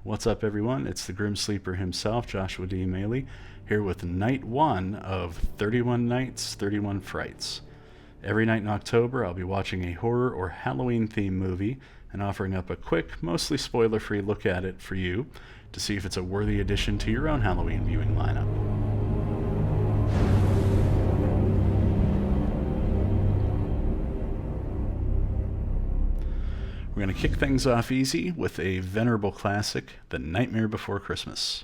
What's up, everyone? It's the Grim Sleeper himself, Joshua D. Maley, here with night one of 31 Nights, 31 Frights. Every night in October, I'll be watching a horror or Halloween-themed movie and offering up a quick, mostly spoiler-free look at it for you to see if it's a worthy addition to your own Halloween viewing lineup. We're going to kick things off easy with a venerable classic, The Nightmare Before Christmas.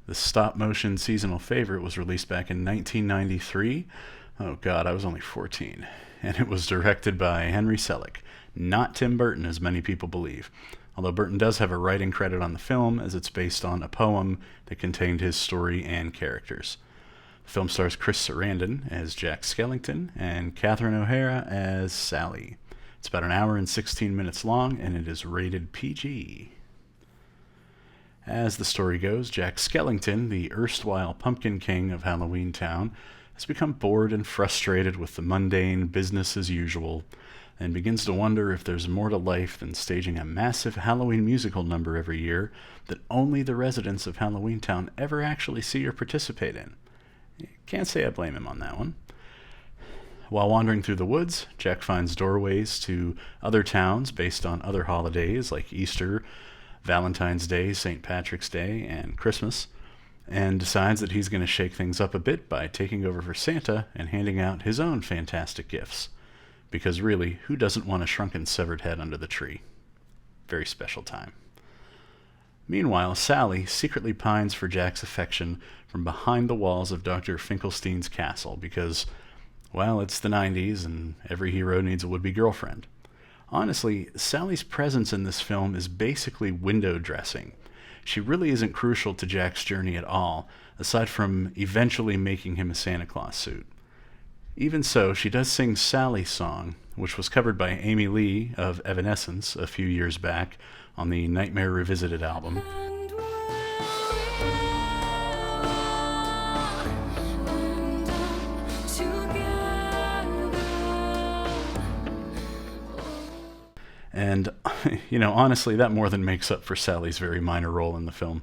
The stop-motion seasonal favorite was released back in 1993. Oh god, I was only 14. And it was directed by Henry Selick, not Tim Burton as many people believe. Although Burton does have a writing credit on the film, as it's based on a poem that contained his story and characters. The film stars Chris Sarandon as Jack Skellington and Catherine O'Hara as Sally. It's about an hour and 16 minutes long, and it is rated PG. As the story goes, Jack Skellington, the erstwhile Pumpkin King of Halloween Town, has become bored and frustrated with the mundane business as usual, and begins to wonder if there's more to life than staging a massive Halloween musical number every year that only the residents of Halloween Town ever actually see or participate in. Can't say I blame him on that one. While wandering through the woods, Jack finds doorways to other towns based on other holidays like Easter, Valentine's Day, St. Patrick's Day, and Christmas, and decides that he's going to shake things up a bit by taking over for Santa and handing out his own fantastic gifts. Because really, who doesn't want a shrunken severed head under the tree? Very special time. Meanwhile, Sally secretly pines for Jack's affection from behind the walls of Dr. Finkelstein's castle because, well, it's the 90s and every hero needs a would-be girlfriend. Honestly, Sally's presence in this film is basically window dressing. She really isn't crucial to Jack's journey at all, aside from eventually making him a Santa Claus suit. Even so, she does sing Sally's song, which was covered by Amy Lee of Evanescence a few years back on the Nightmare Revisited album. And, honestly, that more than makes up for Sally's very minor role in the film.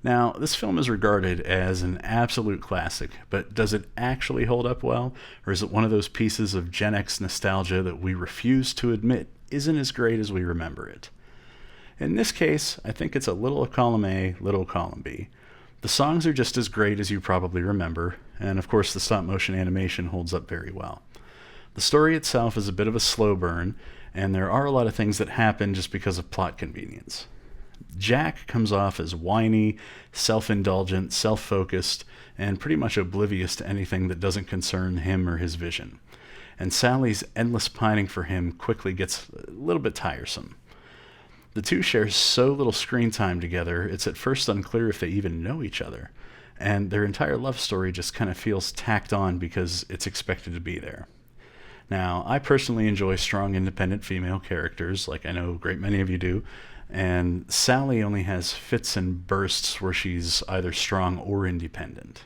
Now, this film is regarded as an absolute classic, but does it actually hold up well? Or is it one of those pieces of Gen X nostalgia that we refuse to admit isn't as great as we remember it? In this case, I think it's a little column A, little column B. The songs are just as great as you probably remember, and of course the stop-motion animation holds up very well. The story itself is a bit of a slow burn, and there are a lot of things that happen just because of plot convenience. Jack comes off as whiny, self-indulgent, self-focused, and pretty much oblivious to anything that doesn't concern him or his vision. And Sally's endless pining for him quickly gets a little bit tiresome. The two share so little screen time together, it's at first unclear if they even know each other, and their entire love story just kind of feels tacked on because it's expected to be there. Now, I personally enjoy strong, independent female characters, like I know a great many of you do, and Sally only has fits and bursts where she's either strong or independent.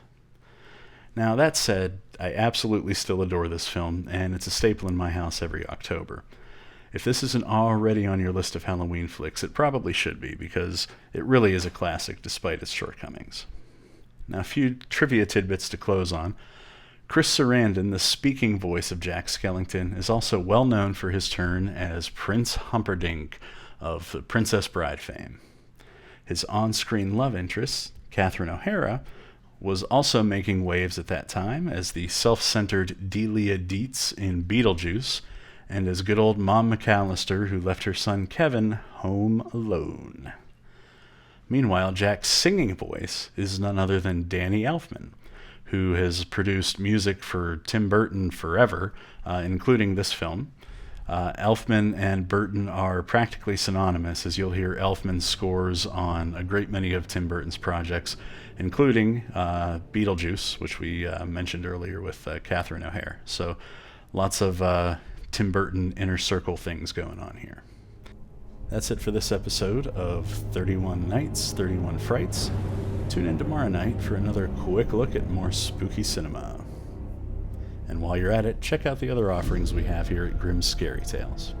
Now, that said, I absolutely still adore this film, and it's a staple in my house every October. If this isn't already on your list of Halloween flicks, it probably should be, because it really is a classic despite its shortcomings. Now, a few trivia tidbits to close on. Chris Sarandon, the speaking voice of Jack Skellington, is also well known for his turn as Prince Humperdinck of the Princess Bride fame. His on-screen love interest, Catherine O'Hara, was also making waves at that time as the self-centered Delia Dietz in Beetlejuice, and as good old Mom McAllister, who left her son Kevin home alone. Meanwhile, Jack's singing voice is none other than Danny Elfman, who has produced music for Tim Burton forever, including this film. Elfman and Burton are practically synonymous, as you'll hear Elfman's scores on a great many of Tim Burton's projects, including Beetlejuice, which we mentioned earlier with Catherine O'Hara. So lots of Tim Burton inner circle things going on here. That's it for this episode of 31 Nights, 31 Frights. Tune in tomorrow night for another quick look at more spooky cinema. And while you're at it, check out the other offerings we have here at Grimm's Scary Tales.